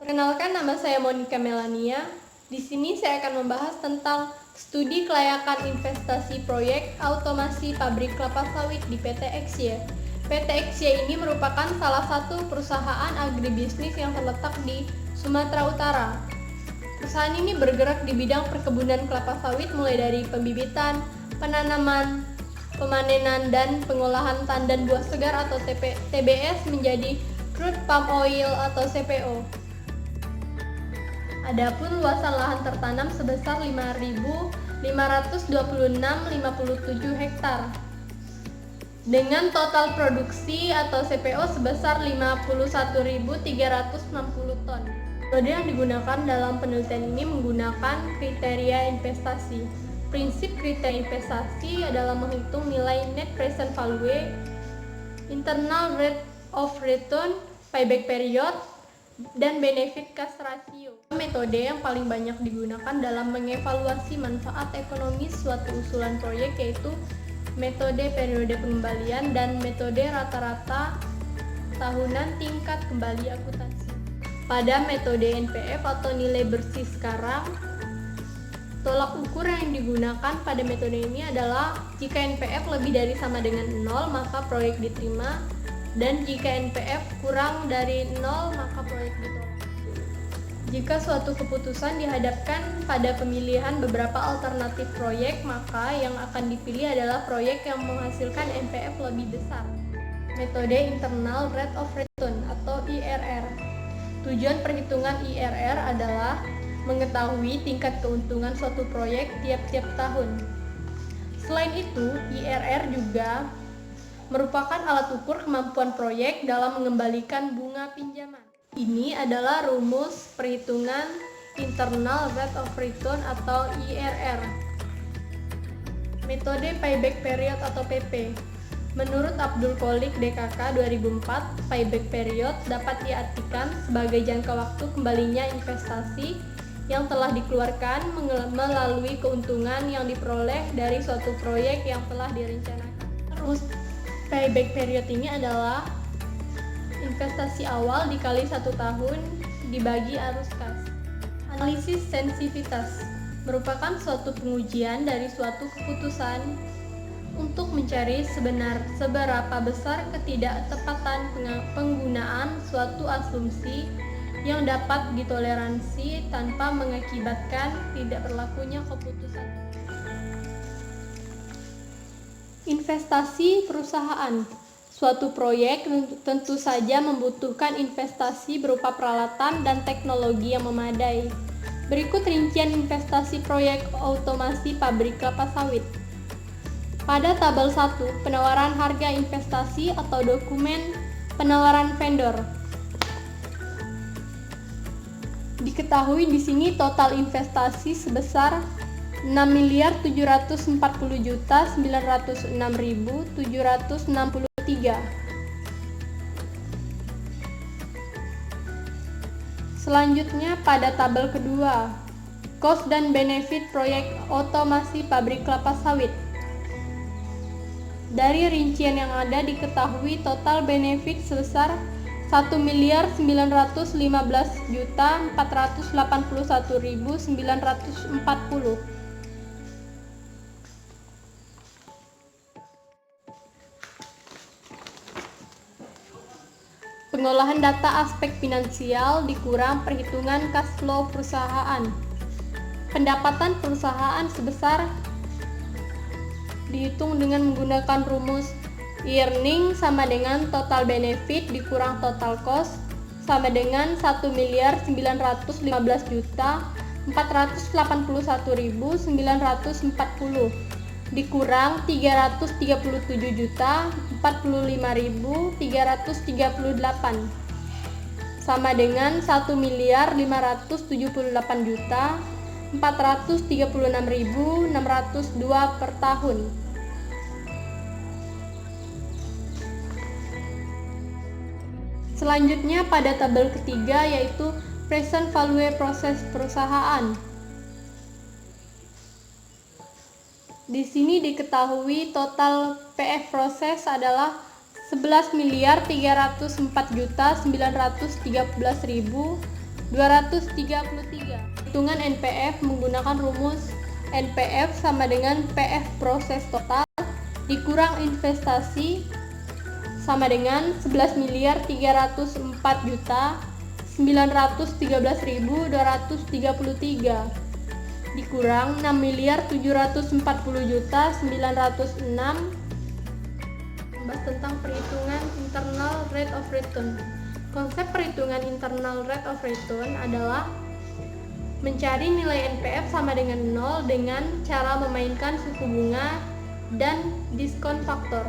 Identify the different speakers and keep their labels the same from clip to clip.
Speaker 1: Perkenalkan, nama saya Monica Melania. Di sini saya akan membahas tentang studi kelayakan investasi proyek automasi pabrik kelapa sawit di PT XY. PT XY ini merupakan salah satu perusahaan agribisnis yang terletak di Sumatera Utara. Perusahaan ini bergerak di bidang perkebunan kelapa sawit mulai dari pembibitan, penanaman, pemanenan, dan pengolahan tandan buah segar atau TBS menjadi crude palm oil atau CPO. Adapun luasan lahan tertanam sebesar 5.526,57 hektar dengan total produksi atau CPO sebesar 51.360 ton. Metode yang digunakan dalam penelitian ini menggunakan kriteria investasi. Prinsip kriteria investasi adalah menghitung nilai net present value, internal rate of return, payback period, dan benefit cost ratio. Metode yang paling banyak digunakan dalam mengevaluasi manfaat ekonomis suatu usulan proyek yaitu metode periode pengembalian dan metode rata-rata tahunan tingkat kembali akuntansi. Pada metode NPF atau nilai bersih sekarang, tolak ukur yang digunakan pada metode ini adalah jika NPF lebih dari sama dengan 0 maka proyek diterima, dan jika NPF kurang dari 0 maka proyek ditolak. Jika suatu keputusan dihadapkan pada pemilihan beberapa alternatif proyek, maka yang akan dipilih adalah proyek yang menghasilkan NPF lebih besar. Metode Internal Rate of Return atau IRR. Tujuan perhitungan IRR adalah mengetahui tingkat keuntungan suatu proyek tiap-tiap tahun. Selain itu, IRR juga merupakan alat ukur kemampuan proyek dalam mengembalikan bunga pinjaman. Ini adalah rumus perhitungan Internal Rate of Return atau IRR. Metode Payback Period atau PP. Menurut Abdul Qolik DKK 2004, payback period dapat diartikan sebagai jangka waktu kembalinya investasi yang telah dikeluarkan melalui keuntungan yang diperoleh dari suatu proyek yang telah direncanakan. Rumus payback period ini adalah investasi awal dikali 1 tahun dibagi arus kas. Analisis sensitivitas merupakan suatu pengujian dari suatu keputusan untuk mencari seberapa besar ketidaktepatan penggunaan suatu asumsi yang dapat ditoleransi tanpa mengakibatkan tidak berlakunya keputusan. Investasi perusahaan. Suatu proyek tentu saja membutuhkan investasi berupa peralatan dan teknologi yang memadai. Berikut rincian investasi proyek automasi pabrik kelapa sawit. Pada tabel 1, penawaran harga investasi atau dokumen penawaran vendor. Diketahui di sini total investasi sebesar 6.740.906.763. Selanjutnya pada tabel kedua, cost dan benefit proyek otomasi pabrik kelapa sawit. Dari rincian yang ada diketahui total benefit sebesar 1.919.481.940. Pengolahan data aspek finansial dikurang perhitungan cash flow perusahaan. Pendapatan perusahaan sebesar dihitung dengan menggunakan rumus earning sama dengan total benefit dikurang total cost sama dengan 1.919.481.940 dikurang 337.045.338 sama dengan 1.578.436.602 per tahun. Selanjutnya pada tabel ketiga yaitu present value proses perusahaan. Di sini diketahui total PF proses adalah 11.304.913.440 233. Hitungan NPF menggunakan rumus NPF sama dengan PF proses total dikurang investasi sama dengan 11.304.913.233 dikurang 6.740.906. Membahas tentang perhitungan internal rate of return. Konsep perhitungan internal rate of return adalah mencari nilai NPF sama dengan 0 dengan cara memainkan suku bunga dan diskon faktor.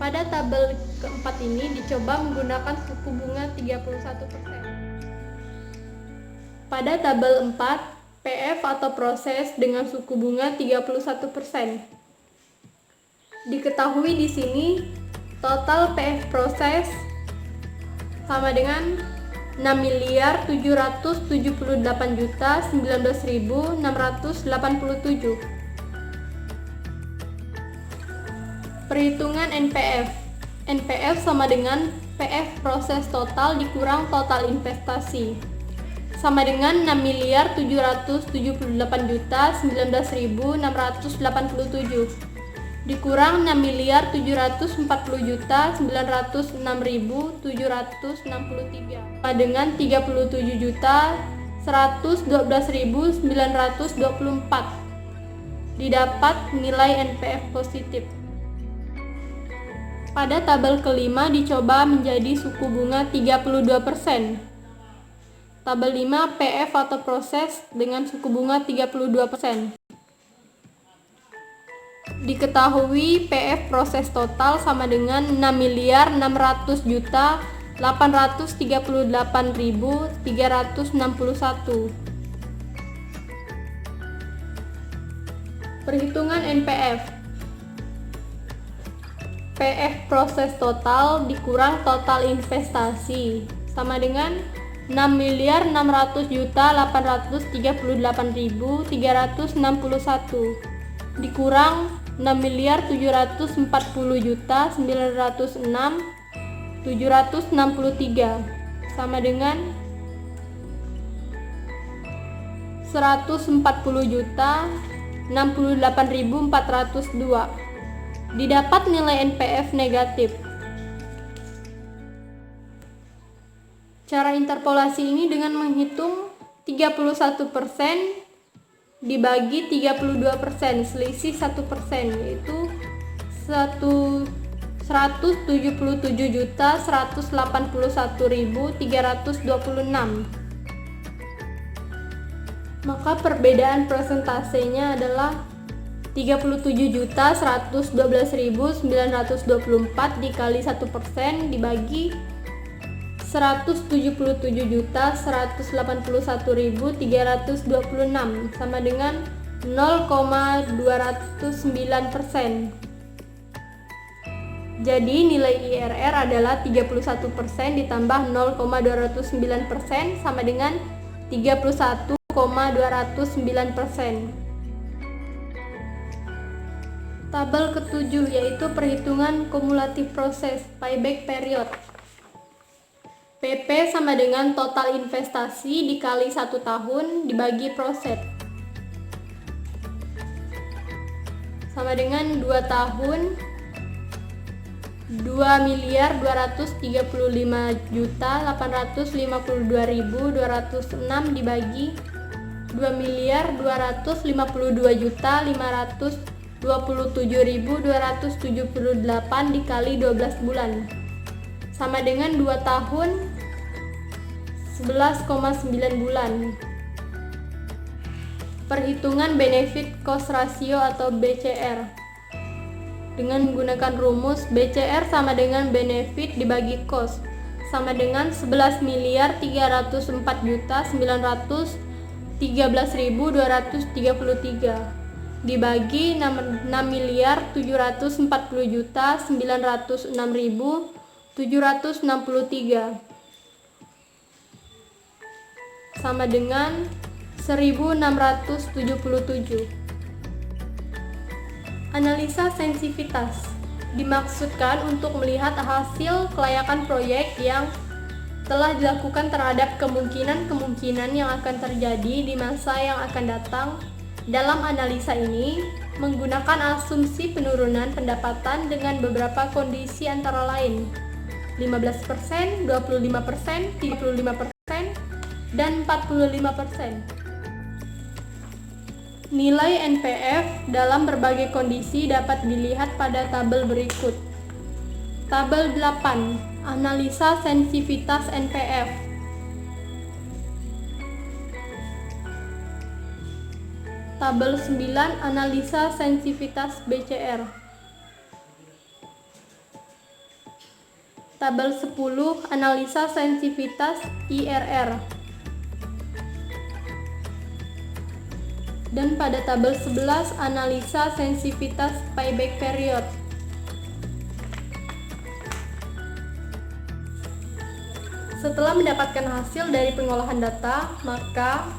Speaker 1: Pada tabel keempat ini dicoba menggunakan suku bunga 31%. Pada tabel 4, PF atau proses dengan suku bunga 31%. Diketahui di sini total PF proses sama dengan 6.778.019.687. Perhitungan NPF. NPF sama dengan PF proses total dikurang total investasi sama dengan 6.778.019.687 dikurang 6.740.906.763 sama dengan 37.112.924 didapat nilai NPF positif. Pada tabel kelima dicoba menjadi suku bunga 32%. Tabel 5 PF atau proses dengan suku bunga 32%. Diketahui PF proses total sama dengan 6.838.361. Perhitungan NPF. PF proses total dikurang total investasi sama dengan 6.838.361 dikurang 6.740.906.763 sama dengan 140.068.402 didapat nilai NPF negatif. Cara interpolasi ini dengan menghitung 31% dibagi 32%, selisih 1%, yaitu 177.181.326. Maka perbedaan persentasenya adalah 37.112.924 dikali 1% dibagi 177.181.326 sama dengan 0,209%. Jadi nilai IRR adalah 31% ditambah 0,209% sama dengan 31,209%. Tabel ketujuh yaitu perhitungan kumulatif proses payback period. PP sama dengan total investasi dikali 1 tahun dibagi proses sama dengan 2 tahun 2.235.852.206 dibagi 2.252.527.278 dikali 12 bulan sama dengan 2 tahun 11,9 bulan. Perhitungan benefit cost ratio atau BCR dengan menggunakan rumus BCR sama dengan benefit dibagi cost sama dengan 11.304.913.233 dibagi 6.740.906.763 sama dengan 1.677. Analisa sensitivitas dimaksudkan untuk melihat hasil kelayakan proyek yang telah dilakukan terhadap kemungkinan-kemungkinan yang akan terjadi di masa yang akan datang. Dalam analisa ini, menggunakan asumsi penurunan pendapatan dengan beberapa kondisi antara lain 15%, 25%, 35%, dan 45%. Nilai NPF dalam berbagai kondisi dapat dilihat pada tabel berikut. Tabel 8, analisa sensitivitas NPF. Tabel 9, analisa sensitivitas BCR. Tabel 10, analisa sensitivitas IRR. Dan pada tabel 11, analisa sensitivitas payback period. Setelah mendapatkan hasil dari pengolahan data, maka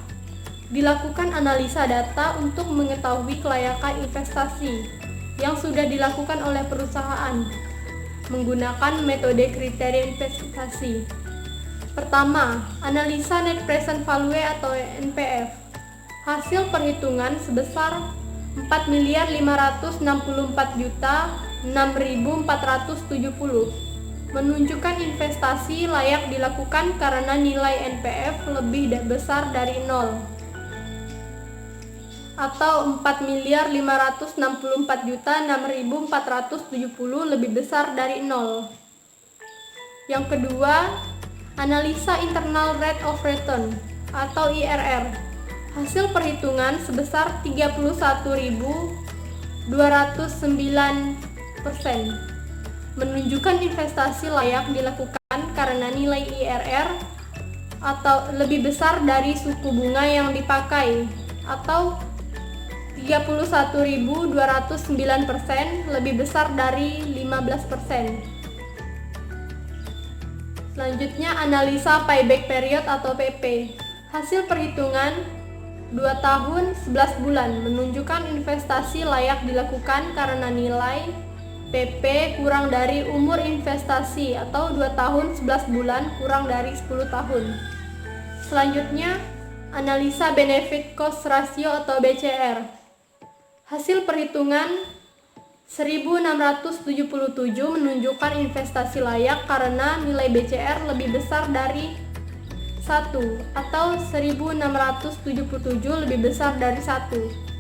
Speaker 1: dilakukan analisa data untuk mengetahui kelayakan investasi yang sudah dilakukan oleh perusahaan menggunakan metode kriteria investasi. Pertama, analisa net present value atau NPV. Hasil perhitungan sebesar 4.564.006.470 menunjukkan investasi layak dilakukan karena nilai NPF lebih besar dari 0 atau 4.564.006.470 lebih besar dari 0. Yang kedua, analisa internal rate of return atau IRR. Hasil perhitungan sebesar 31.209% menunjukkan investasi layak dilakukan karena nilai IRR atau lebih besar dari suku bunga yang dipakai atau 31.209% lebih besar dari 15%. Selanjutnya, analisa payback period atau PP. Hasil perhitungan 2 tahun 11 bulan menunjukkan investasi layak dilakukan karena nilai PP kurang dari umur investasi atau 2 tahun 11 bulan kurang dari 10 tahun. Selanjutnya, analisa benefit cost ratio atau BCR. Hasil perhitungan 1677 menunjukkan investasi layak karena nilai BCR lebih besar dari 1 atau 1677 lebih besar dari 1.